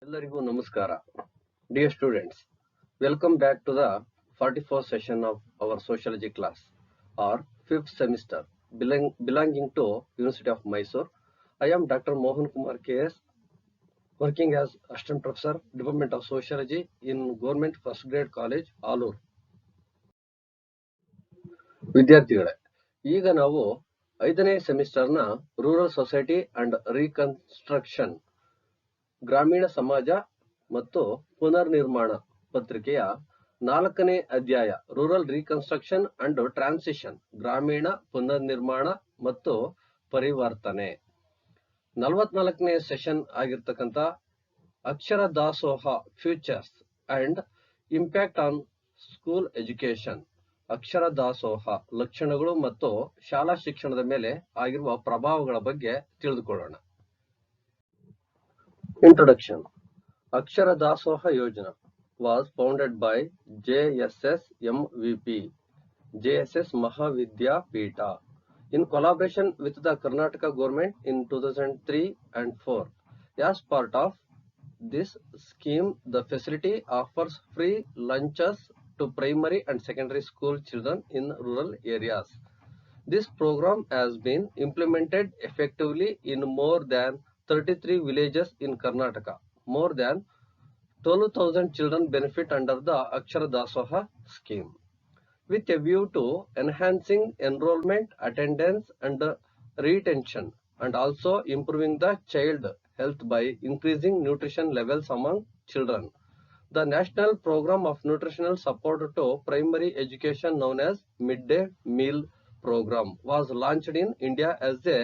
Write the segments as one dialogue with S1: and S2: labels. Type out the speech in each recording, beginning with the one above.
S1: ಎಲ್ಲರಿಗೂ ನಮಸ್ಕಾರ. Dear students, welcome back to the 44th session of our sociology class or 5th semester belonging to University of Mysore. I am Dr. Mohan Kumar KS, working as Assistant Professor, Department of Sociology in Government First Grade College, Alur. ವಿದ್ಯಾರ್ಥಿಗಳೇ, ಈಗ ನಾವು 5ನೇ ಸೆಮಿಸ್ಟರ್ನ rural society and reconstruction ಗ್ರಾಮೀಣ ಸಮಾಜ ಮತ್ತು ಪುನರ್ನಿರ್ಮಾಣ ಪತ್ರಿಕೆಯ 4ನೇ ಅಧ್ಯಾಯ ರೂರಲ್ ರೀಕನ್ಸ್ಟ್ರಕ್ಷನ್ ಅಂಡ್ ಟ್ರಾನ್ಸಿಷನ್ ಗ್ರಾಮೀಣ ಪುನರ್ನಿರ್ಮಾಣ ಮತ್ತು ಪರಿವರ್ತನೆ 44ನೇ ಸೆಷನ್ ಆಗಿರ್ತಕ್ಕಂಥ Akshara Dasoha futures and impact on school education, Akshara Dasoha ಲಕ್ಷಣಗಳು ಮತ್ತು ಶಾಲಾ ಶಿಕ್ಷಣದ ಮೇಲೆ ಆಗಿರುವ ಪ್ರಭಾವಗಳ ಬಗ್ಗೆ ತಿಳಿದುಕೊಳ್ಳೋಣ. Introduction. Akshara Dasoha Yojana was founded by JSS MVP, JSS Mahavidya Peeta, in collaboration with the Karnataka government in 2003 and 4. As part of this scheme, the facility offers free lunches to primary and secondary school children in rural areas. This program has been implemented effectively in more than 33 villages in Karnataka. More than 12,000 children benefit under the Akshara Dasoha scheme. With a view to enhancing enrollment, attendance and retention, and also improving the child health by increasing nutrition levels among children, the National Program of Nutritional Support to Primary Education, known as Midday Meal Program, was launched in India as a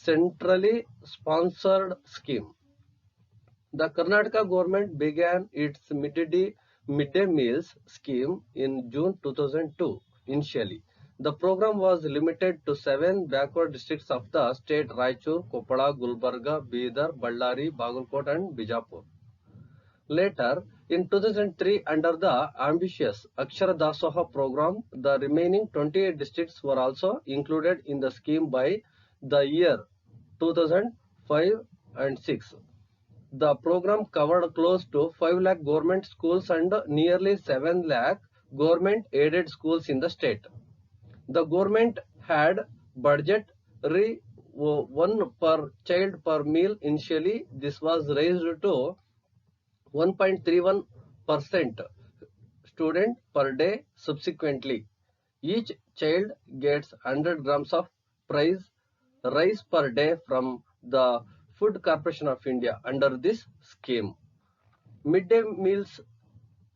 S1: centrally sponsored scheme. The Karnataka government began its midday meals scheme in June 2002. Initially, the program was limited to 7 backward districts of the state: Raichur, Koppala, Gulbarga, Bidar, Ballari, Bagalkot and Bijapur. Later, in 2003, under the ambitious Akshara Dasoha program, the remaining 28 districts were also included in the scheme by the year 2005 and 6. The program covered close to 5 lakh government schools and nearly 7 lakh government aided schools in the state. The government had budget 1 per child per meal initially. This was raised to 1.31% student per day subsequently. Each child gets 100 grams of rice per day from the Food Corporation of India under this scheme. Midday meals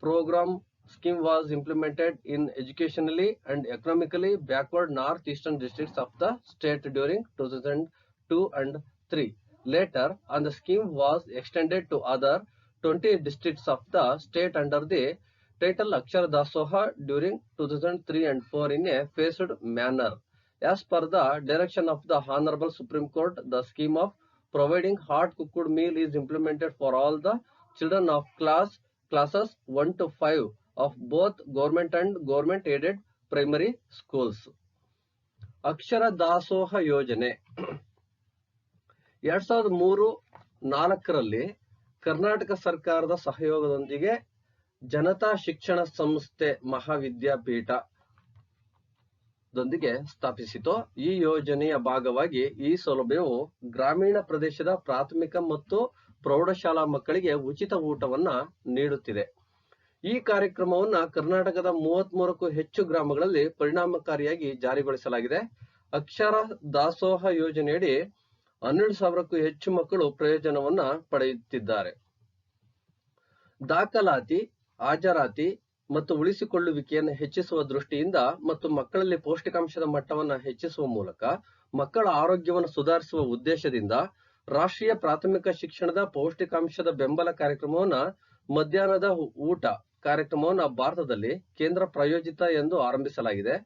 S1: program scheme was implemented in educationally and economically backward northeastern districts of the state during 2002 and 3. Later on, the scheme was extended to other 20 districts of the state under the title Akshara Dasoha during 2003 and 4 in a phased manner. As per the direction of the Honorable Supreme Court, the scheme of providing hot cooked meal is implemented for all the children of classes 1 to 5 of both government and government aided primary schools. ಅಕ್ಷರ ದಾಸೋಹ ಯೋಜನೆ 2003-4ರಲ್ಲಿ ಕರ್ನಾಟಕ ಸರ್ಕಾರದ ಸಹಯೋಗದೊಂದಿಗೆ ಜನತಾ ಶಿಕ್ಷಣ ಸಂಸ್ಥೆ ಮಹಾವಿದ್ಯಾಪೀಠ ದೊಂದಿಗೆ ಸ್ಥಾಪಿಸಿತು. ಈ ಯೋಜನೆಯ ಭಾಗವಾಗಿ ಈ ಸೌಲಭ್ಯವು ಗ್ರಾಮೀಣ ಪ್ರದೇಶದ ಪ್ರಾಥಮಿಕ ಮತ್ತು ಪ್ರೌಢಶಾಲಾ ಮಕ್ಕಳಿಗೆ ಉಚಿತ ಊಟವನ್ನ ನೀಡುತ್ತಿದೆ. ಈ ಕಾರ್ಯಕ್ರಮವನ್ನ ಕರ್ನಾಟಕದ 33ಕ್ಕೂ ಹೆಚ್ಚು ಗ್ರಾಮಗಳಲ್ಲಿ ಪರಿಣಾಮಕಾರಿಯಾಗಿ ಜಾರಿಗೊಳಿಸಲಾಗಿದೆ. ಅಕ್ಷರ ದಾಸೋಹ ಯೋಜನೆಯಡಿ 12,000ಕ್ಕೂ ಹೆಚ್ಚು ಮಕ್ಕಳು ಪ್ರಯೋಜನವನ್ನ ಪಡೆಯುತ್ತಿದ್ದಾರೆ. ದಾಖಲಾತಿ, ಹಾಜರಾತಿ ಮತ್ತು ಉಳಿಸಿಕೊಳ್ಳುವಿಕೆಯನ್ನು ಹೆಚ್ಚಿಸುವ ದೃಷ್ಟಿಯಿಂದ ಮತ್ತು ಮಕ್ಕಳಲ್ಲಿ ಪೌಷ್ಟಿಕಾಂಶದ ಮಟ್ಟವನ್ನು ಹೆಚ್ಚಿಸುವ ಮೂಲಕ ಮಕ್ಕಳ ಆರೋಗ್ಯವನ್ನು ಸುಧಾರಿಸುವ ಉದ್ದೇಶದಿಂದ ರಾಷ್ಟ್ರೀಯ ಪ್ರಾಥಮಿಕ ಶಿಕ್ಷಣದ ಪೌಷ್ಟಿಕಾಂಶದ ಬೆಂಬಲ ಕಾರ್ಯಕ್ರಮವನ್ನ ಮಧ್ಯಾಹ್ನದ ಊಟ ಕಾರ್ಯಕ್ರಮವನ್ನು ಭಾರತದಲ್ಲಿ ಕೇಂದ್ರ ಪ್ರಾಯೋಜಿತ ಎಂದು ಆರಂಭಿಸಲಾಗಿದೆ.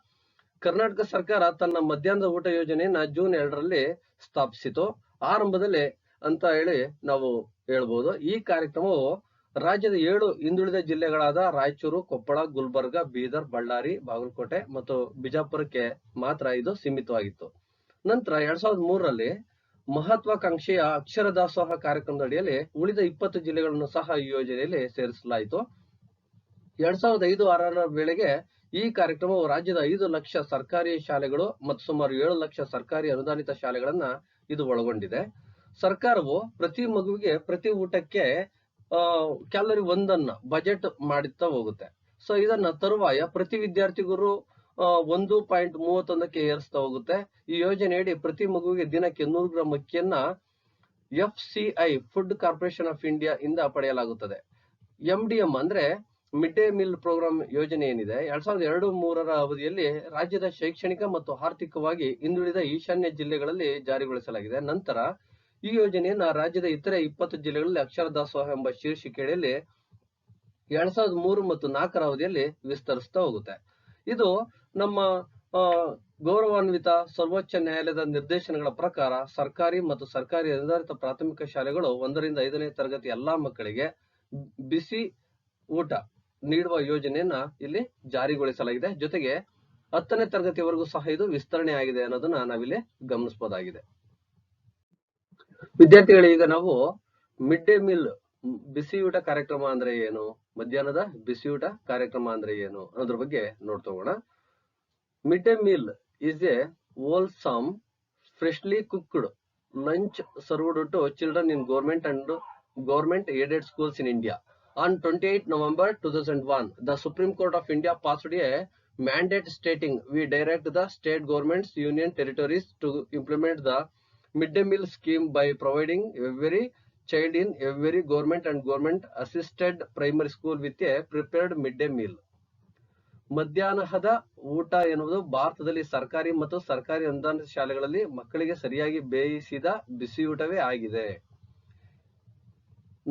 S1: ಕರ್ನಾಟಕ ಸರ್ಕಾರ ತನ್ನ ಮಧ್ಯಾಹ್ನದ ಊಟ ಯೋಜನೆಯನ್ನ ಜೂನ್ 2ರಲ್ಲಿ ಸ್ಥಾಪಿಸಿತು. ಆರಂಭದಲ್ಲಿ ಅಂತ ಹೇಳಿ ನಾವು ಹೇಳ್ಬೋದು. ಈ ಕಾರ್ಯಕ್ರಮವು ರಾಜ್ಯದ 7 ಹಿಂದುಳಿದ ಜಿಲ್ಲೆಗಳಾದ ರಾಯಚೂರು, ಕೊಪ್ಪಳ, ಗುಲ್ಬರ್ಗ, ಬೀದರ್, ಬಳ್ಳಾರಿ, ಬಾಗಲಕೋಟೆ ಮತ್ತು ಬಿಜಾಪುರಕ್ಕೆ ಮಾತ್ರ ಇದು ಸೀಮಿತವಾಗಿತ್ತು. ನಂತರ 2003ರಲ್ಲಿ ಮಹತ್ವಾಕಾಂಕ್ಷೆಯ ಅಕ್ಷರ ದಾಸೋಹ ಕಾರ್ಯಕ್ರಮದ ಅಡಿಯಲ್ಲಿ ಉಳಿದ 20 ಜಿಲ್ಲೆಗಳನ್ನು ಸಹ ಈ ಯೋಜನೆಯಲ್ಲಿ ಸೇರಿಸಲಾಯಿತು. 2005-6ರ ವೇಳೆಗೆ ಈ ಕಾರ್ಯಕ್ರಮವು ರಾಜ್ಯದ 5 ಲಕ್ಷ ಸರ್ಕಾರಿ ಶಾಲೆಗಳು ಮತ್ತು ಸುಮಾರು 7 ಲಕ್ಷ ಸರ್ಕಾರಿ ಅನುದಾನಿತ ಶಾಲೆಗಳನ್ನ ಇದು ಒಳಗೊಂಡಿದೆ. ಸರ್ಕಾರವು ಪ್ರತಿ ಮಗುವಿಗೆ ಪ್ರತಿ ಊಟಕ್ಕೆ ಕ್ಯಾಲರಿ 1 ಬಜೆಟ್ ಮಾಡುತ್ತಾ ಹೋಗುತ್ತೆ. ಸೊ ಇದನ್ನ ತರುವಾಯ ಪ್ರತಿ ವಿದ್ಯಾರ್ಥಿಗೂ 1.31ಕ್ಕೆ ಏರಿಸ್ತಾ ಹೋಗುತ್ತೆ. ಈ ಯೋಜನೆಯಡಿ ಪ್ರತಿ ಮಗುವಿಗೆ ದಿನಕ್ಕೆ 100 ಗ್ರಾಂ ಅಕ್ಕಿಯನ್ನ FCI food corporation of India ಇಂದ ಪಡೆಯಲಾಗುತ್ತದೆ. MDM ಅಂದ್ರೆ ಮಿಡ್ ಡೇ ಮೀಲ್ ಪ್ರೋಗ್ರಾಮ್ ಯೋಜನೆ ಏನಿದೆ 2002-3ರ ಅವಧಿಯಲ್ಲಿ ರಾಜ್ಯದ ಶೈಕ್ಷಣಿಕ ಮತ್ತು ಆರ್ಥಿಕವಾಗಿ ಹಿಂದುಳಿದ ಈಶಾನ್ಯ ಜಿಲ್ಲೆಗಳಲ್ಲಿ ಜಾರಿಗೊಳಿಸಲಾಗಿದೆ. ನಂತರ ಈ ಯೋಜನೆಯನ್ನ ರಾಜ್ಯದ ಇತರೆ 20 ಜಿಲ್ಲೆಗಳಲ್ಲಿ ಅಕ್ಷರ ದಾಸೋಹ ಎಂಬ ಶೀರ್ಷಿಕೆಯಲ್ಲಿ 2003 ಮತ್ತು 4ರ ಅವಧಿಯಲ್ಲಿ ವಿಸ್ತರಿಸ್ತಾ ಹೋಗುತ್ತೆ. ಇದು ನಮ್ಮ ಗೌರವಾನ್ವಿತ ಸರ್ವೋಚ್ಚ ನ್ಯಾಯಾಲಯದ ನಿರ್ದೇಶನಗಳ ಪ್ರಕಾರ ಸರ್ಕಾರಿ ಮತ್ತು ಸರ್ಕಾರಿ ಅನುದಾನಿತ ಪ್ರಾಥಮಿಕ ಶಾಲೆಗಳು 1ರಿಂದ 5ನೇ ತರಗತಿ ಎಲ್ಲಾ ಮಕ್ಕಳಿಗೆ ಬಿಸಿ ಊಟ ನೀಡುವ ಯೋಜನೆಯನ್ನ ಇಲ್ಲಿ ಜಾರಿಗೊಳಿಸಲಾಗಿದೆ. ಜೊತೆಗೆ 10ನೇ ತರಗತಿವರೆಗೂ ಸಹ ಇದು ವಿಸ್ತರಣೆ ಆಗಿದೆ ಅನ್ನೋದನ್ನ ನಾವಿಲ್ಲಿ ಗಮನಿಸಬಹುದಾಗಿದೆ. ವಿದ್ಯಾರ್ಥಿಗಳೇ, ಈಗ ನಾವು ಮಿಡ್ ಡೇ ಮೀಲ್ ಬಿಸಿಯೂಟ ಕಾರ್ಯಕ್ರಮ ಅಂದ್ರೆ ಏನು, ಮಧ್ಯಾಹ್ನದ ಬಿಸಿಯೂಟ ಕಾರ್ಯಕ್ರಮ ಅಂದ್ರೆ ಏನು ಅನ್ನೋದ್ರ ಬಗ್ಗೆ ನೋಡ್ತೋಗೋಣ. Mid day meal is a wholesome, freshly cooked lunch served to children in government and government aided schools in India. On 28 November 2001, the Supreme Court of India passed a mandate stating we direct the state governments, union territories to implement the midday meal scheme by providing every child in every government and government assisted primary school with a prepared midday meal. ಮಧ್ಯಾಹ್ನದ ಊಟ ಎನ್ನುವುದು ಭಾರತದಲ್ಲಿ ಸರ್ಕಾರಿ ಮತ್ತು ಸರ್ಕಾರಿ ಅನುದಾನಿತ ಶಾಲೆಗಳಲ್ಲಿ ಮಕ್ಕಳಿಗೆ ಸರಿಯಾಗಿ ಬೇಯಿಸಿದ ಬಿಸಿಯೂಟವೇ ಆಗಿದೆ.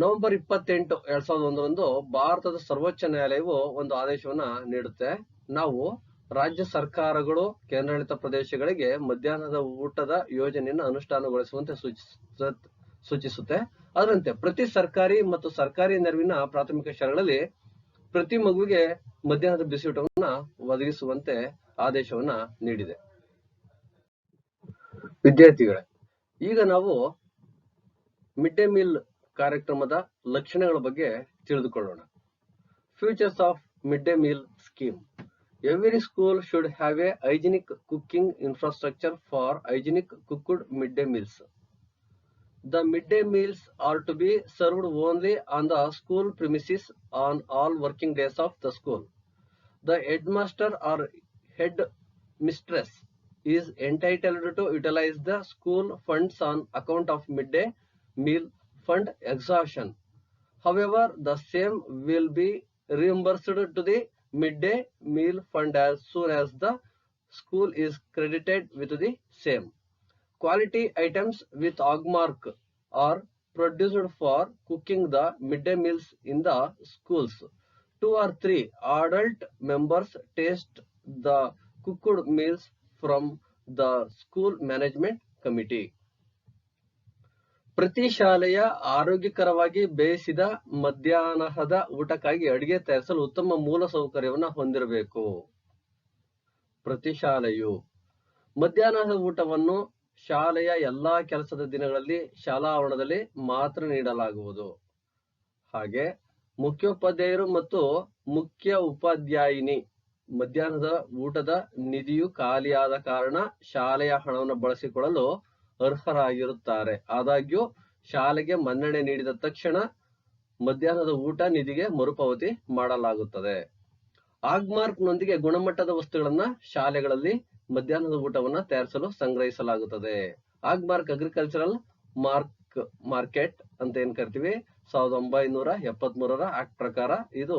S1: ನವೆಂಬರ್ 28, 2001ರಂದು ಭಾರತದ ಸರ್ವೋಚ್ಚ ನ್ಯಾಯಾಲಯವು ಒಂದು ಆದೇಶವನ್ನ ನೀಡುತ್ತೆ. ನಾವು ರಾಜ್ಯ ಸರ್ಕಾರಗಳು ಕೇಂದ್ರಾಡಳಿತ ಪ್ರದೇಶಗಳಿಗೆ ಮಧ್ಯಾಹ್ನದ ಊಟದ ಯೋಜನೆಯನ್ನು ಅನುಷ್ಠಾನಗೊಳಿಸುವಂತೆ ಸೂಚಿಸುತ್ತೆ. ಅದರಂತೆ ಪ್ರತಿ ಸರ್ಕಾರಿ ಮತ್ತು ಸರ್ಕಾರಿ ನೆರವಿನ ಪ್ರಾಥಮಿಕ ಶಾಲೆಗಳಲ್ಲಿ ಪ್ರತಿ ಮಗುವಿಗೆ ಮಧ್ಯಾಹ್ನದ ಬಿಸಿಯೂಟವನ್ನ ಒದಗಿಸುವಂತೆ ಆದೇಶವನ್ನ ನೀಡಿದೆ. ವಿದ್ಯಾರ್ಥಿಗಳೇ, ಈಗ ನಾವು ಮಿಡ್ ಡೇ ಮೀಲ್ ಕಾರ್ಯಕ್ರಮದ ಲಕ್ಷಣಗಳ ಬಗ್ಗೆ ತಿಳಿದುಕೊಳ್ಳೋಣ. Futures of mid day meal scheme. Every school should have a hygienic cooking infrastructure for hygienic cooked mid day meals. The midday meals are to be served only on the school premises on all working days of the school. The headmaster or head mistress is entitled to utilize the school funds on account of midday meal fund exhaustion. However, the same will be reimbursed to the midday meal fund as soon as the school is credited with the same. Quality items with hallmark are produced for cooking the midday meals in the schools. 2 or 3 adult members taste the cooked meals from the school management committee. ಪ್ರತಿ ಶಾಲೆಯ ಆರೋಗ್ಯಕರವಾಗಿ ಬೇಯಿಸಿದ ಮಧ್ಯಾಹ್ನದ ಊಟಕ್ಕಾಗಿ ಅಡಿಗೆ ತಯಾರಿಸಲು ಉತ್ತಮ ಮೂಲ ಸೌಕರ್ಯವನ್ನ ಹೊಂದಿರಬೇಕು. ಪ್ರತಿ ಶಾಲೆಯು ಮಧ್ಯಾಹ್ನದ ಊಟವನ್ನು ಶಾಲೆಯ ಎಲ್ಲಾ ಕೆಲಸದ ದಿನಗಳಲ್ಲಿ ಶಾಲಾ ಆವರಣದಲ್ಲಿ ಮಾತ್ರ ನೀಡಲಾಗುವುದು. ಹಾಗೆ ಮುಖ್ಯೋಪಾಧ್ಯಾಯರು ಮತ್ತು ಮುಖ್ಯ ಉಪಾಧ್ಯಾಯಿನಿ ಮಧ್ಯಾಹ್ನದ ಊಟದ ನಿಧಿಯು ಖಾಲಿಯಾದ ಕಾರಣ ಶಾಲೆಯ ಹಣವನ್ನು ಬಳಸಿಕೊಳ್ಳಲು ಅರ್ಹರಾಗಿರುತ್ತಾರೆ. ಆದಾಗ್ಯೂ ಶಾಲೆಗೆ ಮನ್ನಣೆ ನೀಡಿದ ತಕ್ಷಣ ಮಧ್ಯಾಹ್ನದ ಊಟ ನಿಧಿಗೆ ಮರುಪಾವತಿ ಮಾಡಲಾಗುತ್ತದೆ. ಆಗ್ಮಾರ್ಕ್ ನೊಂದಿಗೆ ಗುಣಮಟ್ಟದ ವಸ್ತುಗಳನ್ನ ಶಾಲೆಗಳಲ್ಲಿ ಮಧ್ಯಾಹ್ನದ ಊಟವನ್ನ ತಯಾರಿಸಲು ಸಂಗ್ರಹಿಸಲಾಗುತ್ತದೆ. ಆಗ್ಮಾರ್ಕ್ ಅಗ್ರಿಕಲ್ಚರಲ್ ಮಾರ್ಕೆಟ್ ಅಂತ ಏನ್ ಕರಿತೀವಿ, 1973ರ ಆಕ್ಟ್ ಪ್ರಕಾರ ಇದು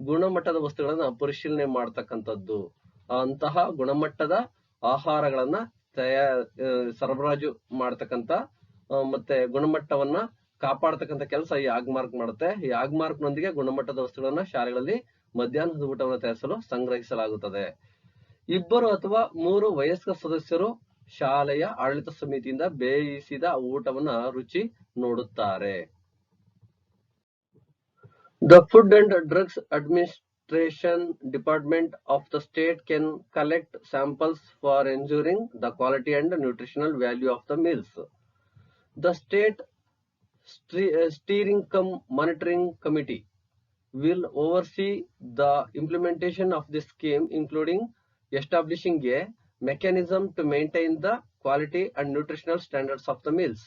S1: ಗುಣಮಟ್ಟದ ವಸ್ತುಗಳನ್ನ ಪರಿಶೀಲನೆ ಮಾಡ್ತಕ್ಕಂಥದ್ದು. ಅಂತಹ ಗುಣಮಟ್ಟದ ಆಹಾರಗಳನ್ನ ಸರಬರಾಜು ಮಾಡ್ತಕ್ಕಂಥ ಮತ್ತೆ ಗುಣಮಟ್ಟವನ್ನ ಕಾಪಾಡ್ತಕ್ಕಂಥ ಕೆಲಸ ಈ ಆಗ್ಮಾರ್ಕ್ ಮಾಡುತ್ತೆ. ಈ ಆಗ್ಮಾರ್ಕ್ ನೊಂದಿಗೆ ಗುಣಮಟ್ಟದ ವಸ್ತುಗಳನ್ನ ಶಾಲೆಗಳಲ್ಲಿ ಮಧ್ಯಾಹ್ನದ ಊಟವನ್ನು ತಯಾರಿಸಲು ಸಂಗ್ರಹಿಸಲಾಗುತ್ತದೆ. 2 ಅಥವಾ 3 ವಯಸ್ಕ ಸದಸ್ಯರು ಶಾಲೆಯ ಆಡಳಿತ ಸಮಿತಿಯಿಂದ ಬೇಯಿಸಿದ ಊಟವನ್ನ ರುಚಿ ನೋಡುತ್ತಾರೆ. The Food and Drugs Administration Department of the state can collect samples for ensuring the quality and nutritional value of the meals. The state steering cum monitoring committee will oversee the implementation of this scheme, including establishing a mechanism to maintain the quality and nutritional standards of the meals.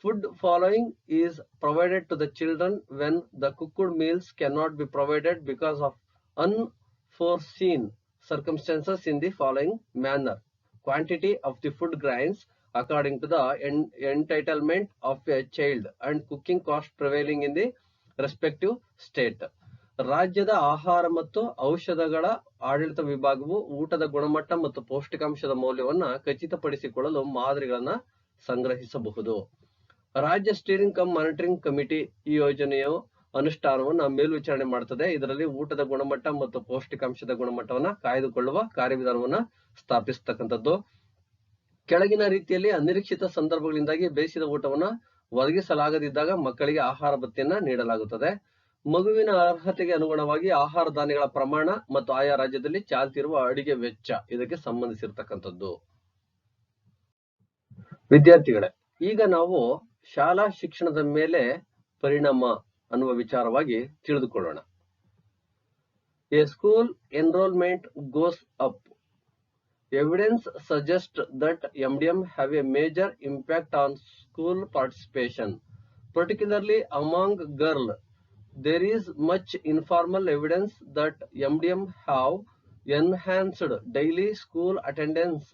S1: Food following is provided to the children when the cooked meals cannot be provided because of unforeseen circumstances in the following manner. Quantity of the food grains according to the entitlement of a child and cooking cost prevailing in the respective state. ರಾಜ್ಯದ ಆಹಾರ ಮತ್ತು ಔಷಧಗಳ ಆಡಳಿತ ವಿಭಾಗವು ಊಟದ ಗುಣಮಟ್ಟ ಮತ್ತು ಪೌಷ್ಟಿಕಾಂಶದ ಮೌಲ್ಯವನ್ನ ಖಚಿತಪಡಿಸಿಕೊಳ್ಳಲು ಮಾದರಿಗಳನ್ನ ಸಂಗ್ರಹಿಸಬಹುದು. ರಾಜ್ಯ ಸ್ಟೀರಿಂಗ್ ಕಮ್ ಮಾನಿಟರಿಂಗ್ ಕಮಿಟಿ ಈ ಯೋಜನೆಯು ಅನುಷ್ಠಾನವನ್ನು ಮೇಲ್ವಿಚಾರಣೆ ಮಾಡುತ್ತದೆ. ಇದರಲ್ಲಿ ಊಟದ ಗುಣಮಟ್ಟ ಮತ್ತು ಪೌಷ್ಟಿಕಾಂಶದ ಗುಣಮಟ್ಟವನ್ನ ಕಾಯ್ದುಕೊಳ್ಳುವ ಕಾರ್ಯವಿಧಾನವನ್ನ ಸ್ಥಾಪಿಸತಕ್ಕಂಥದ್ದು. ಕೆಳಗಿನ ರೀತಿಯಲ್ಲಿ ಅನಿರೀಕ್ಷಿತ ಸಂದರ್ಭಗಳಿಂದಾಗಿ ಬೇಯಿಸಿದ ಊಟವನ್ನ ಒದಗಿಸಲಾಗದಿದ್ದಾಗ ಮಕ್ಕಳಿಗೆ ಆಹಾರ ಭತ್ಯೆಯನ್ನ ನೀಡಲಾಗುತ್ತದೆ. ಮಗುವಿನ ಅರ್ಹತೆಗೆ ಅನುಗುಣವಾಗಿ ಆಹಾರ ಧಾನ್ಯಗಳ ಪ್ರಮಾಣ ಮತ್ತು ಆಯಾ ರಾಜ್ಯದಲ್ಲಿ ಚಾಲ್ತಿರುವ ಅಡಿಗೆ ವೆಚ್ಚ ಇದಕ್ಕೆ ಸಂಬಂಧಿಸಿರ್ತಕ್ಕಂಥದ್ದು. ವಿದ್ಯಾರ್ಥಿಗಳೇ, ಈಗ ನಾವು ಶಾಲಾ ಶಿಕ್ಷಣದ ಮೇಲೆ ಪರಿಣಾಮ ಅನ್ನುವ ವಿಚಾರವಾಗಿ ತಿಳಿದುಕೊಳ್ಳೋಣ. A school enrolment goes up. Evidence suggests that MDM have a major impact on school participation, particularly among girls. There is much informal evidence that MDM have enhanced daily school attendance.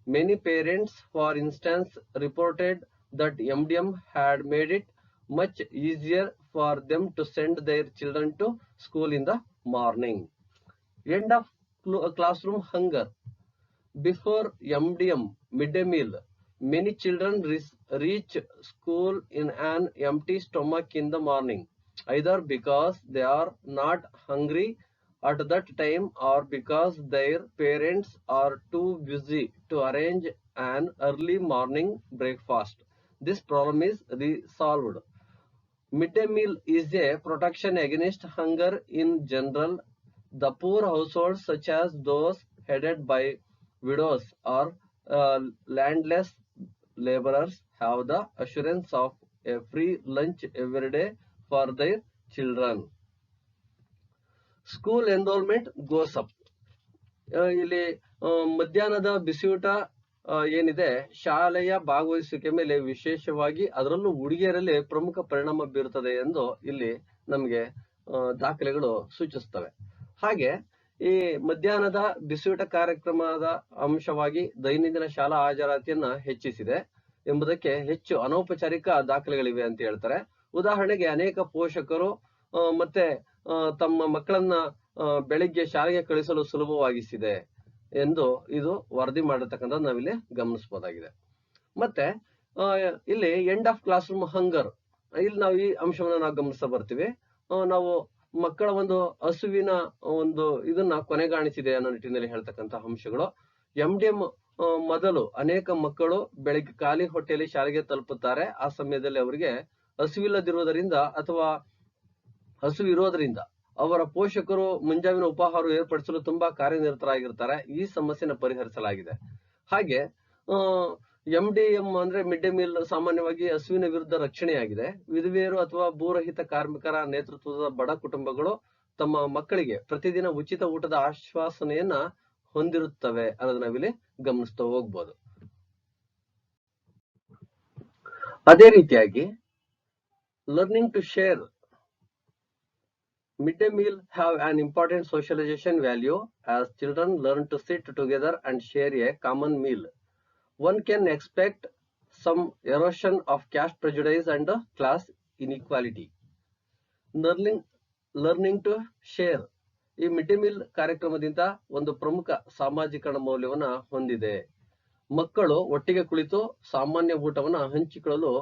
S1: Many parents, for instance, reported that MDM had made it much easier for them to send their children to school in the morning. End of classroom hunger. Before MDM midday meal, many children reach school in an empty stomach in the morning, either because they are not hungry at that time or because their parents are too busy to arrange an early morning breakfast. This problem is resolved. Midday meal is a protection against hunger in general. The poor households, such as those headed by widows or landless laborers, have the assurance of a free lunch every day for their children. School enrollment goes up. ಇಲ್ಲಿ ಮಧ್ಯಾಹ್ನದ ಬಿಸಿಯೂಟ ಏನಿದೆ, ಶಾಲೆಯ ಭಾಗವಹಿಸುವಿಕೆ ಮೇಲೆ ವಿಶೇಷವಾಗಿ ಅದರಲ್ಲೂ ಹುಡುಗಿಯರಲ್ಲಿ ಪ್ರಮುಖ ಪರಿಣಾಮ ಬೀರುತ್ತದೆ ಎಂದು ಇಲ್ಲಿ ನಮಗೆ ದಾಖಲೆಗಳು ಸೂಚಿಸುತ್ತವೆ. ಹಾಗೆ ಈ ಮಧ್ಯಾಹ್ನದ ಬಿಸಿಯೂಟ ಕಾರ್ಯಕ್ರಮದ ಅಂಶವಾಗಿ ದೈನಂದಿನ ಶಾಲಾ ಹಾಜರಾತಿಯನ್ನ ಹೆಚ್ಚಿಸಿದೆ ಎಂಬುದಕ್ಕೆ ಹೆಚ್ಚು ಅನೌಪಚಾರಿಕ ದಾಖಲೆಗಳಿವೆ ಅಂತ ಹೇಳ್ತಾರೆ. ಉದಾಹರಣೆಗೆ ಅನೇಕ ಪೋಷಕರು ಮತ್ತೆ ತಮ್ಮ ಮಕ್ಕಳನ್ನ ಬೆಳಿಗ್ಗೆ ಶಾಲೆಗೆ ಕಳಿಸಲು ಸುಲಭವಾಗಿಸಿದೆ ಎಂದು ಇದು ವರದಿ ಮಾಡಿರ್ತಕ್ಕಂಥ ನಾವಿಲ್ಲಿ ಗಮನಿಸಬಹುದಾಗಿದೆ. ಮತ್ತೆ ಇಲ್ಲಿ ಎಂಡ್ ಆಫ್ ಕ್ಲಾಸ್ ರೂಮ್ ಹಂಗರ್, ಇಲ್ಲಿ ನಾವು ಈ ಅಂಶವನ್ನ ನಾವು ಗಮನಿಸ್ತಾ ಬರ್ತೀವಿ. ನಾವು ಮಕ್ಕಳ ಒಂದು ಹಸುವಿನ ಒಂದು ಇದನ್ನ ಕೊನೆಗಾಣಿಸಿದೆ ಅನ್ನೋ ನಿಟ್ಟಿನಲ್ಲಿ ಹೇಳ್ತಕ್ಕಂಥ ಅಂಶಗಳು. MDM ಮೊದಲು ಅನೇಕ ಮಕ್ಕಳು ಬೆಳಿಗ್ಗೆ ಖಾಲಿ ಹೊಟ್ಟೆಯಲ್ಲಿ ಶಾಲೆಗೆ ತಲುಪುತ್ತಾರೆ. ಆ ಸಮಯದಲ್ಲಿ ಅವರಿಗೆ ಹಸುವಿಲ್ಲದಿರುವುದರಿಂದ ಅಥವಾ ಹಸು ಇರೋದ್ರಿಂದ ಅವರ ಪೋಷಕರು ಮುಂಜಾವಿನ ಉಪಹಾರ ಏರ್ಪಡಿಸಲು ತುಂಬಾ ಕಾರ್ಯನಿರತರಾಗಿರ್ತಾರೆ. ಈ ಸಮಸ್ಯೆನ ಪರಿಹರಿಸಲಾಗಿದೆ. ಹಾಗೆ MDM ಅಂದ್ರೆ ಮಿಡ್ ಡೇ ಮೀಲ್ ಸಾಮಾನ್ಯವಾಗಿ ಹಸುವಿನ ವಿರುದ್ಧ ರಕ್ಷಣೆಯಾಗಿದೆ. ವಿಧವೆಯರು ಅಥವಾ ಭೂರಹಿತ ಕಾರ್ಮಿಕರ ನೇತೃತ್ವದ ಬಡ ಕುಟುಂಬಗಳು ತಮ್ಮ ಮಕ್ಕಳಿಗೆ ಪ್ರತಿದಿನ ಉಚಿತ ಊಟದ ಆಶ್ವಾಸನೆಯನ್ನ ಹೊಂದಿರುತ್ತವೆ ಅನ್ನೋದನ್ನ ನಾವಿಲ್ಲಿ ಗಮನಿಸ್ತಾ ಹೋಗ್ಬೋದು. ಅದೇ ರೀತಿಯಾಗಿ learning to share. Midday meal have an important socialization value as children learn to sit together and share a common meal. One can expect some erosion of caste prejudice and class inequality. Learning to share. ಈ mid day meal ಕಾರ್ಯಕ್ರಮದಿಂದ ಒಂದು ಪ್ರಮುಖ ಸಾಮಾಜಿಕರಣ ಮೌಲ್ಯವನ್ನ ಹೊಂದಿದೆ. ಮಕ್ಕಳು ಒಟ್ಟಿಗೆ ಕುಳಿತು ಸಾಮಾನ್ಯ ಊಟವನ್ನ ಹಂಚಿಕೊಳ್ಳಲು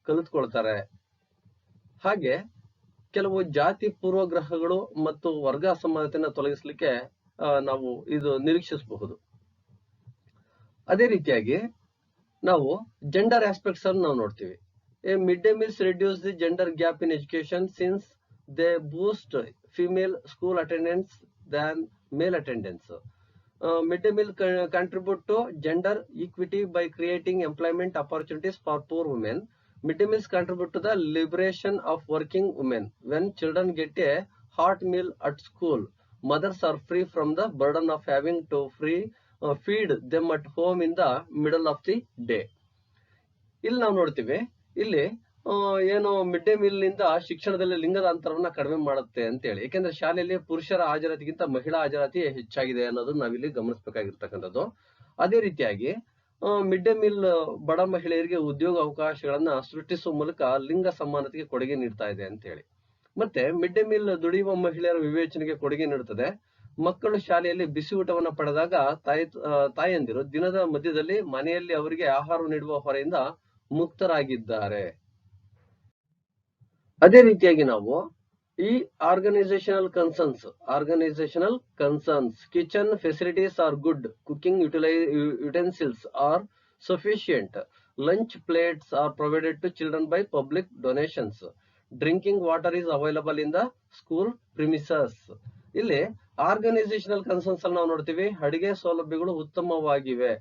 S1: ಕಲಿತುಕೊಳ್ತಾರೆ. ಹಾಗೆ ಕೆಲವು ಜಾತಿ ಪೂರ್ವಗ್ರಹಗಳು ಮತ್ತು ವರ್ಗ ಅಸಮಾನತೆಯನ್ನು ತೊಲಗಿಸಲಿಕ್ಕೆ ನಾವು ಇದು ನಿರೀಕ್ಷಿಸಬಹುದು. ಅದೇ ರೀತಿಯಾಗಿ ನಾವು ಜೆಂಡರ್ ಆಸ್ಪೆಕ್ಟ್ಸ್ ಅನ್ನು ನಾವು ನೋಡ್ತೀವಿ. Mid day meals reduce the gender gap in education since they Boost female school attendance than male attendance. Mid day meal contribute to gender equity by creating employment opportunities for poor women. Midday meals contribute to the liberation of working women. When children get a hot meal at school, mothers are free from the burden of having to feed them at home in the middle of the day. ಇಲ್ಲಿ ನಾವು ನೋಡ್ತೀವಿ, ಇಲ್ಲಿ ಏನು mid day meal ನಿಂದ ಶಿಕ್ಷಣದಲ್ಲಿ ಲಿಂಗದ ಅಂತರವನ್ನ ಕಡಿಮೆ ಮಾಡುತ್ತೆ ಅಂತ ಹೇಳಿ. ಯಾಕೆಂದ್ರೆ ಶಾಲೆಯಲ್ಲಿ ಪುರುಷರ ಹಾಜರಾತಿಗಿಂತ ಮಹಿಳಾ ಹಾಜರಾತಿ ಹೆಚ್ಚಾಗಿದೆ ಅನ್ನೋದನ್ನ ನಾವಿಲ್ಲಿ ಗಮನಿಸಬೇಕಾಗಿರ್ತಕ್ಕಂಥದ್ದು. ಅದೇ ರೀತಿಯಾಗಿ ಮಿಡ್ ಡೇ ಮೀಲ್ ಬಡ ಮಹಿಳೆಯರಿಗೆ ಉದ್ಯೋಗ ಅವಕಾಶಗಳನ್ನ ಸೃಷ್ಟಿಸುವ ಮೂಲಕ ಲಿಂಗ ಸಮಾನತೆಗೆ ಕೊಡುಗೆ ನೀಡ್ತಾ ಇದೆ ಅಂತ ಹೇಳಿ. ಮತ್ತೆ ಮಿಡ್ ಡೇ ಮೀಲ್ ದುಡಿಯುವ ಮಹಿಳೆಯರ ವಿವೇಚನೆಗೆ ಕೊಡುಗೆ ನೀಡುತ್ತದೆ. ಮಕ್ಕಳು ಶಾಲೆಯಲ್ಲಿ ಬಿಸಿ ಊಟವನ್ನ ಪಡೆದಾಗ ತಾಯಂದಿರು ದಿನದ ಮಧ್ಯದಲ್ಲಿ ಮನೆಯಲ್ಲಿ ಅವರಿಗೆ ಆಹಾರ ನೀಡುವ ಹೊರೆಯಿಂದ ಮುಕ್ತರಾಗಿದ್ದಾರೆ. ಅದೇ ರೀತಿಯಾಗಿ ನಾವು ಈ organisational concerns kitchen facilities are good, cooking utensils are sufficient, lunch plates are provided to children by public donations, drinking water is available in the school premises. ಇಲ್ಲಿ ಆರ್ಗನೈಸೇಷನಲ್ ಕನ್ಸರ್ನ್ಸ್ ಅಲ್ಲಿ ನಾವು ನೋಡ್ತೀವಿ, ಅಡಿಗೆ ಸೌಲಭ್ಯಗಳು ಉತ್ತಮವಾಗಿವೆ,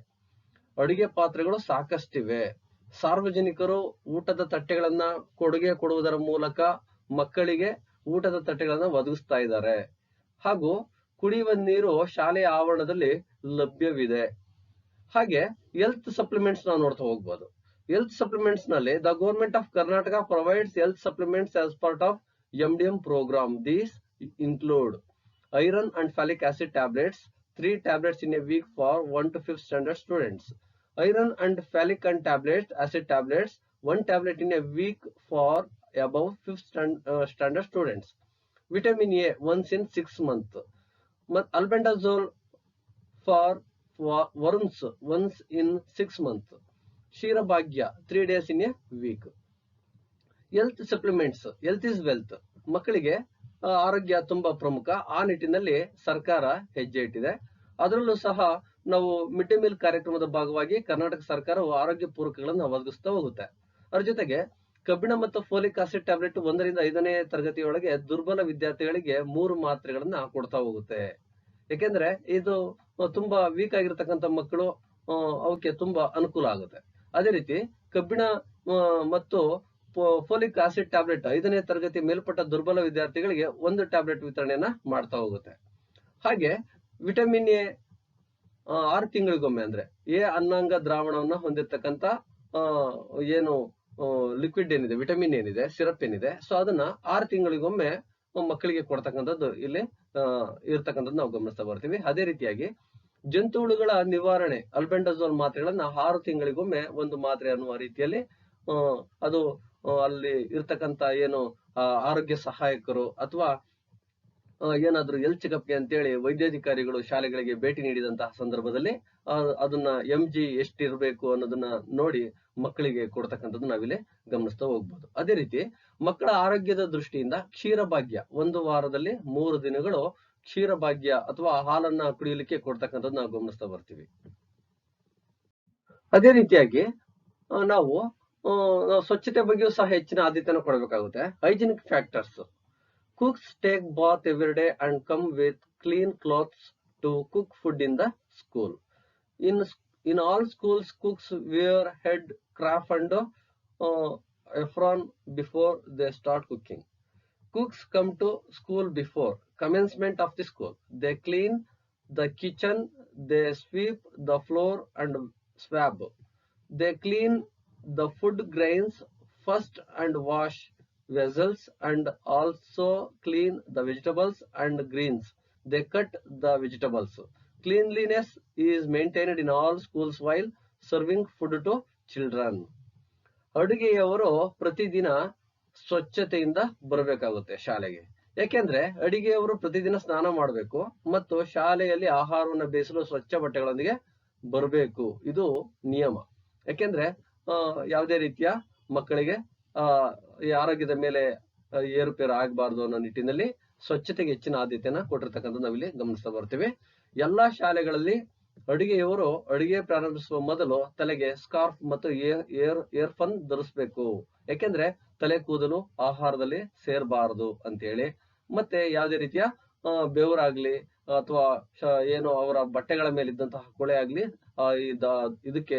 S1: ಅಡಿಗೆ ಪಾತ್ರೆಗಳು ಸಾಕಷ್ಟಿವೆ, ಸಾರ್ವಜನಿಕರು ಊಟದ ತಟ್ಟೆಗಳನ್ನ ಕೊಡುಗೆ ಕೊಡುವುದರ ಮೂಲಕ ಮಕ್ಕಳಿಗೆ ಊಟದ ತಟ್ಟೆಗಳನ್ನ ಒದಗಿಸ್ತಾ ಇದ್ದಾರೆ, ಹಾಗೂ ಕುಡಿಯುವ ನೀರು ಶಾಲೆಯ ಆವರಣದಲ್ಲಿ ಲಭ್ಯವಿದೆ. ಹಾಗೆ ಹೆಲ್ತ್ ಸಪ್ಲಿಮೆಂಟ್ಸ್ ನಾವು ನೋಡ್ತಾ ಹೋಗ್ಬೋದು. ಹೆಲ್ತ್ ಸಪ್ಲಿಮೆಂಟ್ಸ್ ನಲ್ಲಿ the government of Karnataka provides health supplements as part of MDM program. These include iron and folic acid tablets, 3 tablets in a week for 1 to 5th standard students. Iron and folic acid tablets, 1 tablet in a week for above 5th standard students. Vitamin A once in 6 months. Albendazole for worms once in 6 months. Shira Bhagya 3 days in a week. Health supplements, health is wealth. ಮಕ್ಕಳಿಗೆ ಆರೋಗ್ಯ ತುಂಬಾ ಪ್ರಮುಖ. ಆ ನಿಟ್ಟಿನಲ್ಲಿ ಸರ್ಕಾರ ಹೆಜ್ಜೆ ಇಟ್ಟಿದೆ. ಅದರಲ್ಲೂ ಸಹ ನಾವು ಮಿಡ್ ಡೇ ಮೀಲ್ ಕಾರ್ಯಕ್ರಮದ ಭಾಗವಾಗಿ ಕರ್ನಾಟಕ ಸರ್ಕಾರವು ಆರೋಗ್ಯ ಪೂರಕಗಳನ್ನು ಒದಗಿಸ್ತಾ ಹೋಗುತ್ತೆ. ಅದ್ರ ಜೊತೆಗೆ ಕಬ್ಬಿಣ ಮತ್ತು ಫೋಲಿಕ್ ಆಸಿಡ್ ಟ್ಯಾಬ್ಲೆಟ್ 1 ರಿಂದ 5ನೇ ತರಗತಿಯೊಳಗೆ ದುರ್ಬಲ ವಿದ್ಯಾರ್ಥಿಗಳಿಗೆ 3 ಮಾತ್ರೆಗಳನ್ನ ಕೊಡ್ತಾ ಹೋಗುತ್ತೆ. ಯಾಕೆಂದ್ರೆ ಇದು ತುಂಬಾ ವೀಕ್ ಆಗಿರ್ತಕ್ಕಂಥ ಮಕ್ಕಳು, ಅವಕ್ಕೆ ತುಂಬಾ ಅನುಕೂಲ ಆಗುತ್ತೆ. ಅದೇ ರೀತಿ ಕಬ್ಬಿಣ ಮತ್ತು ಫೋಲಿಕ್ ಆಸಿಡ್ ಟ್ಯಾಬ್ಲೆಟ್ 5ನೇ ತರಗತಿ ಮೇಲ್ಪಟ್ಟ ದುರ್ಬಲ ವಿದ್ಯಾರ್ಥಿಗಳಿಗೆ 1 ಟ್ಯಾಬ್ಲೆಟ್ ವಿತರಣೆಯನ್ನ ಮಾಡ್ತಾ ಹೋಗುತ್ತೆ. ಹಾಗೆ ವಿಟಮಿನ್ ಎ 6 ತಿಂಗಳಿಗೊಮ್ಮೆ, ಅಂದ್ರೆ ಎ ಅನ್ನಾಂಗ ದ್ರಾವಣವನ್ನ ಹೊಂದಿರತಕ್ಕಂತ ಏನು ಲಿಕ್ವಿಡ್ ಏನಿದೆ, ವಿಟಮಿನ್ ಏನಿದೆ, ಸಿರಪ್ ಏನಿದೆ, ಸೊ ಅದನ್ನ 6 ತಿಂಗಳಿಗೊಮ್ಮೆ ಮಕ್ಕಳಿಗೆ ಕೊಡ್ತಕ್ಕಂಥದ್ದು ಇಲ್ಲಿ ಇರ್ತಕ್ಕಂಥದ್ದು ನಾವು ಗಮನಿಸ್ತಾ ಬರ್ತೀವಿ. ಅದೇ ರೀತಿಯಾಗಿ ಜಂತುಹುಳುಗಳ ನಿವಾರಣೆ ಅಲ್ಬೆಂಡಜೋಲ್ ಮಾತ್ರೆಗಳನ್ನ 6 ತಿಂಗಳಿಗೊಮ್ಮೆ 1 ಮಾತ್ರೆ ಅನ್ನುವ ರೀತಿಯಲ್ಲಿ ಅದು ಅಲ್ಲಿ ಇರ್ತಕ್ಕಂತ ಏನು ಆರೋಗ್ಯ ಸಹಾಯಕರು ಅಥವಾ ಏನಾದ್ರೂ ಹೆಲ್ತ್ ಚೆಕಪ್ಗೆ ಅಂತೇಳಿ ವೈದ್ಯಾಧಿಕಾರಿಗಳು ಶಾಲೆಗಳಿಗೆ ಭೇಟಿ ನೀಡಿದಂತಹ ಸಂದರ್ಭದಲ್ಲಿ ಅದನ್ನ MG ಎಷ್ಟಿರ್ಬೇಕು ಅನ್ನೋದನ್ನ ನೋಡಿ ಮಕ್ಕಳಿಗೆ ಕೊಡ್ತಕ್ಕಂಥದ್ದು ನಾವಿಲ್ಲಿ ಗಮನಿಸ್ತಾ ಹೋಗ್ಬೋದು. ಅದೇ ರೀತಿ ಮಕ್ಕಳ ಆರೋಗ್ಯದ ದೃಷ್ಟಿಯಿಂದ ಕ್ಷೀರಭಾಗ್ಯ 1 ವಾರದಲ್ಲಿ 3 ದಿನಗಳು ಕ್ಷೀರಭಾಗ್ಯ ಅಥವಾ ಹಾಲನ್ನ ಕುಡಿಯಲಿಕ್ಕೆ ಕೊಡ್ತಕ್ಕಂಥದ್ದು ನಾವು ಗಮನಿಸ್ತಾ ಬರ್ತೀವಿ. ಅದೇ ರೀತಿಯಾಗಿ ನಾವು ಸ್ವಚ್ಛತೆ ಬಗ್ಗೆಯೂ ಸಹ ಹೆಚ್ಚಿನ ಆದ್ಯತೆಯನ್ನು ಕೊಡಬೇಕಾಗುತ್ತೆ. Hygienic factors. Cooks take bath every day and come with clean clothes to cook food in the school. In all schools, cooks wear head scarf and apron before they start cooking. Cooks come to school before commencement of the school. They clean the kitchen, they sweep the floor and swab. They clean the food grains first and wash vessels and also clean the vegetables and greens. They cut the vegetables. Cleanliness is maintained in all schools while serving food to children. ಅಡುಗೆಯವರು ಪ್ರತಿದಿನ ಸ್ವಚ್ಛತೆಯಿಂದ ಬರಬೇಕಾಗುತ್ತೆ ಶಾಲೆಗೆ. ಯಾಕೆಂದ್ರೆ ಅಡಿಗೆಯವರು ಪ್ರತಿದಿನ ಸ್ನಾನ ಮಾಡಬೇಕು ಮತ್ತು ಶಾಲೆಯಲ್ಲಿ ಆಹಾರವನ್ನು ಬೇಯಿಸಲು ಸ್ವಚ್ಛ ಬಟ್ಟೆಗಳೊಂದಿಗೆ ಬರಬೇಕು. ಇದು ನಿಯಮ. ಯಾಕೆಂದ್ರೆ ಯಾವುದೇ ರೀತಿಯ ಮಕ್ಕಳಿಗೆ ಈ ಆರೋಗ್ಯದ ಮೇಲೆ ಏರುಪೇರು ಆಗಬಾರ್ದು ಅನ್ನೋ ನಿಟ್ಟಿನಲ್ಲಿ ಸ್ವಚ್ಛತೆಗೆ ಹೆಚ್ಚಿನ ಆದ್ಯತೆಯನ್ನ ಕೊಟ್ಟಿರ್ತಕ್ಕಂಥ ನಾವಿಲ್ಲಿ ಗಮನಿಸ್ತಾ ಬರ್ತೀವಿ. ಎಲ್ಲಾ ಶಾಲೆಗಳಲ್ಲಿ ಅಡುಗೆಯವರು ಅಡುಗೆ ಪ್ರಾರಂಭಿಸುವ ಮೊದಲು ತಲೆಗೆ ಸ್ಕಾರ್ಫ್ ಮತ್ತು ಏರ್ಫನ್ ಧರಿಸಬೇಕು. ಯಾಕೆಂದ್ರೆ ತಲೆ ಕೂದಲು ಆಹಾರದಲ್ಲಿ ಸೇರಬಾರದು ಅಂತ ಹೇಳಿ. ಮತ್ತೆ ಯಾವುದೇ ರೀತಿಯ ಬೆವರಾಗ್ಲಿ ಅಥವಾ ಏನು ಅವರ ಬಟ್ಟೆಗಳ ಮೇಲೆ ಇದ್ದಂತಹ ಕೊಳೆ ಆಗ್ಲಿ ಇದಕ್ಕೆ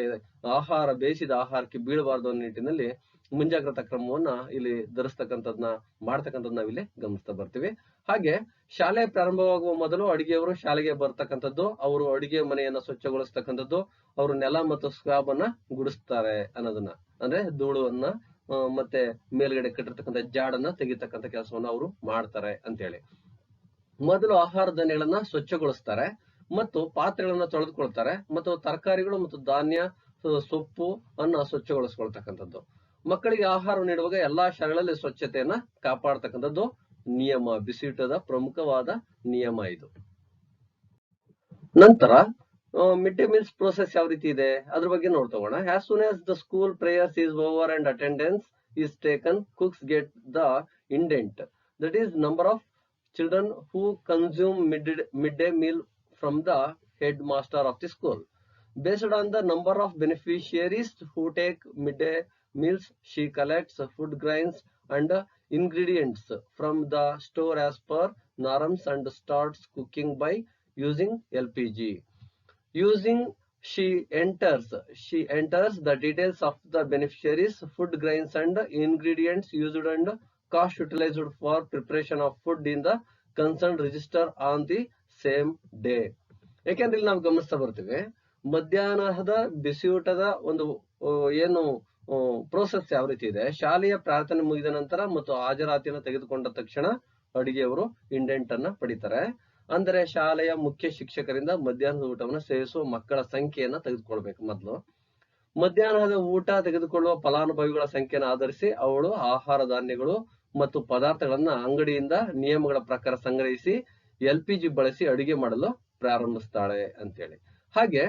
S1: ಬೇಯಿಸಿದ ಆಹಾರಕ್ಕೆ ಬೀಳಬಾರ್ದು ಅನ್ನೋ ನಿಟ್ಟಿನಲ್ಲಿ ಮುಂಜಾಗ್ರತಾ ಕ್ರಮವನ್ನ ಇಲ್ಲಿ ಧರಿಸ್ತಕ್ಕಂಥದ್ನ ಮಾಡ್ತಕ್ಕಂಥದ್ದು ನಾವಿಲ್ಲಿ ಗಮನಿಸ್ತಾ ಬರ್ತೀವಿ. ಹಾಗೆ ಶಾಲೆ ಪ್ರಾರಂಭವಾಗುವ ಮೊದಲು ಅಡಿಗೆಯವರು ಶಾಲೆಗೆ ಬರ್ತಕ್ಕಂಥದ್ದು, ಅವರು ಅಡಿಗೆ ಮನೆಯನ್ನ ಸ್ವಚ್ಛಗೊಳಿಸ್ತಕ್ಕಂಥದ್ದು, ಅವರು ನೆಲ ಮತ್ತು ಸ್ಲ್ಯಾಬ್ ಅನ್ನ ಗುಡಿಸ್ತಾರೆ ಅನ್ನೋದನ್ನ, ಅಂದ್ರೆ ಧೂಳನ್ನ ಮತ್ತೆ ಮೇಲ್ಗಡೆ ಕಟ್ಟಿರ್ತಕ್ಕಂಥ ಜಾಡನ್ನ ತೆಗಿತಕ್ಕಂಥ ಕೆಲಸವನ್ನ ಅವರು ಮಾಡ್ತಾರೆ ಅಂತೇಳಿ. ಮೊದಲು ಆಹಾರ ಧಾನ್ಯಗಳನ್ನ ಸ್ವಚ್ಛಗೊಳಿಸ್ತಾರೆ ಮತ್ತು ಪಾತ್ರೆಗಳನ್ನ ತೊಳೆದುಕೊಳ್ತಾರೆ ಮತ್ತು ತರಕಾರಿಗಳು ಮತ್ತು ಧಾನ್ಯ, ಸೊಪ್ಪು ಅನ್ನ ಸ್ವಚ್ಛಗೊಳಿಸ್ಕೊಳ್ತಕ್ಕಂಥದ್ದು. ಮಕ್ಕಳಿಗೆ ಆಹಾರ ನೀಡುವಾಗ ಎಲ್ಲಾ ಶಾಲೆಗಳಲ್ಲಿ ಸ್ವಚ್ಛತೆಯನ್ನ ಕಾಪಾಡ್ತಕ್ಕಂಥದ್ದು ನಿಯಮ, ಬಿಸಿಯೂಟದ ಪ್ರಮುಖವಾದ ನಿಯಮ ಇದು. ನಂತರ ಮಿಡ್ ಡೇ ಮೀಲ್ಸ್ ಪ್ರೋಸೆಸ್ ಯಾವ ರೀತಿ ಇದೆ ಅದ್ರ ಬಗ್ಗೆ ನೋಡ್ತೋಗೋಣ. As soon as the school prayers is over and attendance is taken, cooks get the indent, that is number of children who consume midday meal from the headmaster of the school. Based on the number of beneficiaries who take midday meals, she collects food grains and ingredients from the store as per norms and starts cooking by using LPG. She enters the details of the beneficiaries, food grains and ingredients used and cost utilized for preparation of food in the concerned register on the same day. ಯಾಕೆಂದ್ರೆ ಇಲ್ಲಿ ನಾವು ಗಮನಿಸ್ತಾ ಬರ್ತೀವಿ, ಮಧ್ಯಾಹ್ನದ ಬಿಸಿಯೂಟದ ಒಂದು ಏನು process ಯಾವ ರೀತಿ ಇದೆ, ಶಾಲೆಯ ಪ್ರಾರ್ಥನೆ ಮುಗಿದ ನಂತರ ಮತ್ತು ಹಾಜರಾತಿಯನ್ನು ತೆಗೆದುಕೊಂಡ ತಕ್ಷಣ ಅಡಿಗೆಯವರು ಇಂಡೆಂಟ್ ಅನ್ನ ಪಡಿತಾರೆ. ಅಂದರೆ ಶಾಲೆಯ ಮುಖ್ಯ ಶಿಕ್ಷಕರಿಂದ ಮಧ್ಯಾಹ್ನದ ಊಟವನ್ನು ಸೇವಿಸುವ ಮಕ್ಕಳ ಸಂಖ್ಯೆಯನ್ನ ತೆಗೆದುಕೊಳ್ಬೇಕು. ಮೊದಲು ಮಧ್ಯಾಹ್ನದ ಊಟ ತೆಗೆದುಕೊಳ್ಳುವ ಫಲಾನುಭವಿಗಳ ಸಂಖ್ಯೆಯನ್ನು ಆಧರಿಸಿ ಅವಳು ಆಹಾರ ಧಾನ್ಯಗಳು ಮತ್ತು ಪದಾರ್ಥಗಳನ್ನ ಅಂಗಡಿಯಿಂದ ನಿಯಮಗಳ ಪ್ರಕಾರ ಸಂಗ್ರಹಿಸಿ LPG ಬಳಸಿ ಅಡಿಗೆ ಮಾಡಲು ಪ್ರಾರಂಭಿಸ್ತಾಳೆ ಅಂತೇಳಿ. ಹಾಗೆ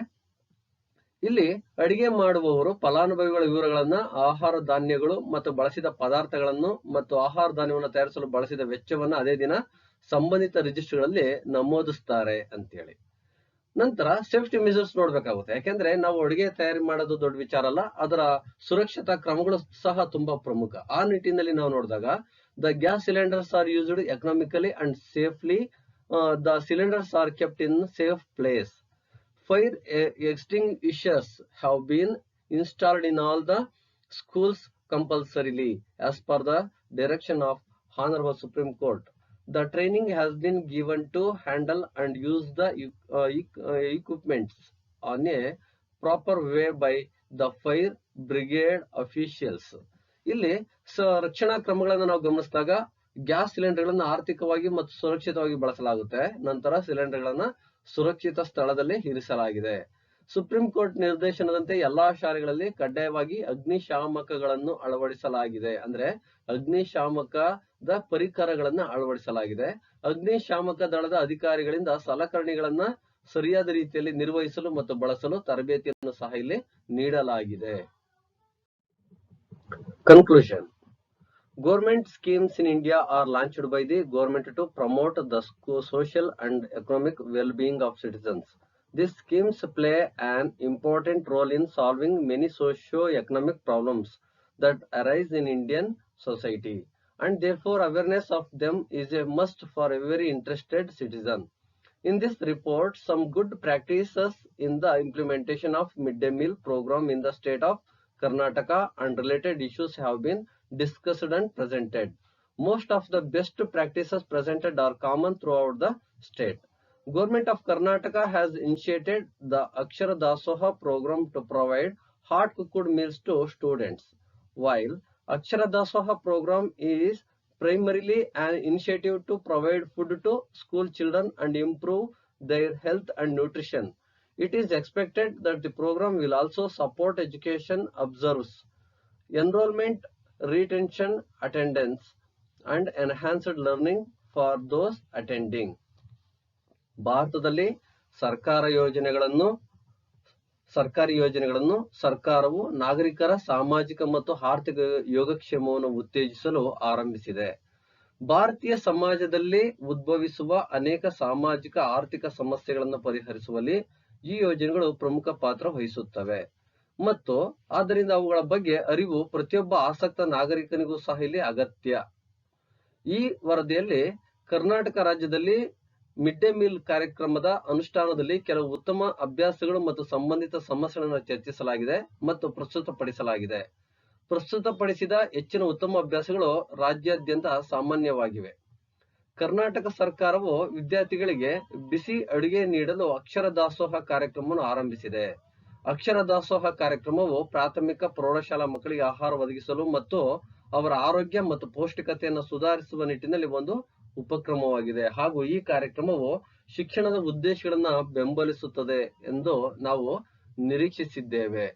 S1: ಇಲ್ಲಿ ಅಡಿಗೆ ಮಾಡುವವರು ಫಲಾನುಭವಿಗಳ ವಿವರಗಳನ್ನ, ಆಹಾರ ಧಾನ್ಯಗಳು ಮತ್ತು ಬಳಸಿದ ಪದಾರ್ಥಗಳನ್ನು ಮತ್ತು ಆಹಾರ ಧಾನ್ಯವನ್ನು ತಯಾರಿಸಲು ಬಳಸಿದ ವೆಚ್ಚವನ್ನ ಅದೇ ದಿನ ಸಂಬಂಧಿತ ರಿಜಿಸ್ಟರ್ಗಳಲ್ಲಿ ನಮೂದಿಸ್ತಾರೆ ಅಂತೇಳಿ. ನಂತರ ಸೇಫ್ಟಿ ಮೆಜರ್ಸ್ ನೋಡ್ಬೇಕಾಗುತ್ತೆ. ಯಾಕೆಂದ್ರೆ ನಾವು ಅಡುಗೆ ತಯಾರಿ ಮಾಡೋದು ದೊಡ್ಡ ವಿಚಾರ ಅಲ್ಲ, ಅದರ ಸುರಕ್ಷತಾ ಕ್ರಮಗಳು ಸಹ ತುಂಬಾ ಪ್ರಮುಖ. ಆ ನಿಟ್ಟಿನಲ್ಲಿ ನಾವು ನೋಡಿದಾಗ the gas cylinders are used economically and safely, the cylinders are kept in safe place. Fire extinguishers have been installed in all the schools compulsorily as per the direction of Honorable Supreme Court. The training has been given to handle and use the equipments on a proper way by the fire brigade officials. ಇಲ್ಲಿ ರಕ್ಷಣಾ ಕ್ರಮಗಳನ್ನು ನಾವು ಗಮನಿಸಿದಾಗ gas ಸಿಲಿಂಡರ್ಗಳನ್ನ ಆರ್ಥಿಕವಾಗಿ ಮತ್ತು ಸುರಕ್ಷಿತವಾಗಿ ಬಳಸಲಾಗುತ್ತೆ. ನಂತರ ಸಿಲಿಂಡರ್ಗಳನ್ನ ಸುರಕ್ಷಿತ ಸ್ಥಳದಲ್ಲಿ ಇರಿಸಲಾಗಿದೆ. ಸುಪ್ರೀಂ ಕೋರ್ಟ್ ನಿರ್ದೇಶನದಂತೆ ಎಲ್ಲಾ ಶಾಲೆಗಳಲ್ಲಿ ಕಡ್ಡಾಯವಾಗಿ ಅಗ್ನಿಶಾಮಕಗಳನ್ನು ಅಳವಡಿಸಲಾಗಿದೆ. ಅಂದ್ರೆ ಅಗ್ನಿಶಾಮಕದ ಪರಿಕರಗಳನ್ನ ಅಳವಡಿಸಲಾಗಿದೆ. ಅಗ್ನಿಶಾಮಕ ದಳದ ಅಧಿಕಾರಿಗಳಿಂದ ಸಲಕರಣೆಗಳನ್ನ ಸರಿಯಾದ ರೀತಿಯಲ್ಲಿ ನಿರ್ವಹಿಸಲು ಮತ್ತು ಬಳಸಲು ತರಬೇತಿಯನ್ನು ಸಹ ಇಲ್ಲಿ ನೀಡಲಾಗಿದೆ. Conclusion. Government schemes in India are launched by the government to promote the social and economic well-being of citizens. These schemes play an important role in solving many socio-economic problems that arise in Indian society, and therefore awareness of them is a must for every interested citizen. In this report, some good practices in the implementation of midday meal program in the state of Karnataka and related issues have been discussed and presented. Most of the best practices presented are common throughout the state. Government of Karnataka has initiated the Akshara Dasoha program to provide hot cooked meals to students. While Akshara Dasoha program is primarily an initiative to provide food to school children and improve their health and nutrition, it is expected that the program will also support education observes, enrollment, retention, attendance, and enhanced learning for those attending. ಭಾರತದಲ್ಲಿ ಸರ್ಕಾರಿ ಯೋಜನೆಗಳನ್ನು ಸರ್ಕಾರವು ನಾಗರಿಕರ ಸಾಮಾಜಿಕ ಮತ್ತು ಆರ್ಥಿಕ ಯೋಗಕ್ಷೇಮವನ್ನು ಉತ್ತೇಜಿಸಲು ಆರಂಭಿಸಿದೆ. ಭಾರತೀಯ ಸಮಾಜದಲ್ಲಿ ಉದ್ಭವಿಸುವ ಅನೇಕ ಸಾಮಾಜಿಕ ಆರ್ಥಿಕ ಸಮಸ್ಯೆಗಳನ್ನು ಪರಿಹರಿಸುವಲ್ಲಿ ಈ ಯೋಜನೆಗಳು ಪ್ರಮುಖ ಪಾತ್ರ ವಹಿಸುತ್ತವೆ ಮತ್ತು ಆದ್ದರಿಂದ ಅವುಗಳ ಬಗ್ಗೆ ಅರಿವು ಪ್ರತಿಯೊಬ್ಬ ಆಸಕ್ತ ನಾಗರಿಕನಿಗೂ ಸಹ ಇಲ್ಲಿ ಅಗತ್ಯ. ಈ ವರದಿಯಲ್ಲಿ ಕರ್ನಾಟಕ ರಾಜ್ಯದಲ್ಲಿ ಮಿಡ್ ಡೇ ಮೀಲ್ ಕಾರ್ಯಕ್ರಮದ ಅನುಷ್ಠಾನದಲ್ಲಿ ಕೆಲವು ಉತ್ತಮ ಅಭ್ಯಾಸಗಳು ಮತ್ತು ಸಂಬಂಧಿತ ಸಮಸ್ಯೆಗಳನ್ನು ಚರ್ಚಿಸಲಾಗಿದೆ ಮತ್ತು ಪ್ರಸ್ತುತಪಡಿಸಲಾಗಿದೆ. ಪ್ರಸ್ತುತಪಡಿಸಿದ ಹೆಚ್ಚಿನ ಉತ್ತಮ ಅಭ್ಯಾಸಗಳು ರಾಜ್ಯಾದ್ಯಂತ ಸಾಮಾನ್ಯವಾಗಿವೆ. ಕರ್ನಾಟಕ ಸರ್ಕಾರವು ವಿದ್ಯಾರ್ಥಿಗಳಿಗೆ ಬಿಸಿ ಅಡುಗೆ ನೀಡಲು ಅಕ್ಷರ ದಾಸೋಹ ಕಾರ್ಯಕ್ರಮವನ್ನು ಆರಂಭಿಸಿದೆ. ಅಕ್ಷರ ದಾಸೋಹ ಕಾರ್ಯಕ್ರಮವು ಪ್ರಾಥಮಿಕ ಪ್ರೌಢಶಾಲಾ ಮಕ್ಕಳಿಗೆ ಆಹಾರ ಒದಗಿಸಲು ಮತ್ತು ಅವರ ಆರೋಗ್ಯ ಮತ್ತು ಪೌಷ್ಟಿಕತೆಯನ್ನು ಸುಧಾರಿಸುವ ನಿಟ್ಟಿನಲ್ಲಿ ಒಂದು ಉಪಕ್ರಮವಾಗಿದೆ. ಹಾಗೂ ಈ ಕಾರ್ಯಕ್ರಮವು ಶಿಕ್ಷಣದ ಉದ್ದೇಶಗಳನ್ನ ಬೆಂಬಲಿಸುತ್ತದೆ ಎಂದು ನಾವು ನಿರೀಕ್ಷಿಸಿದ್ದೇವೆ.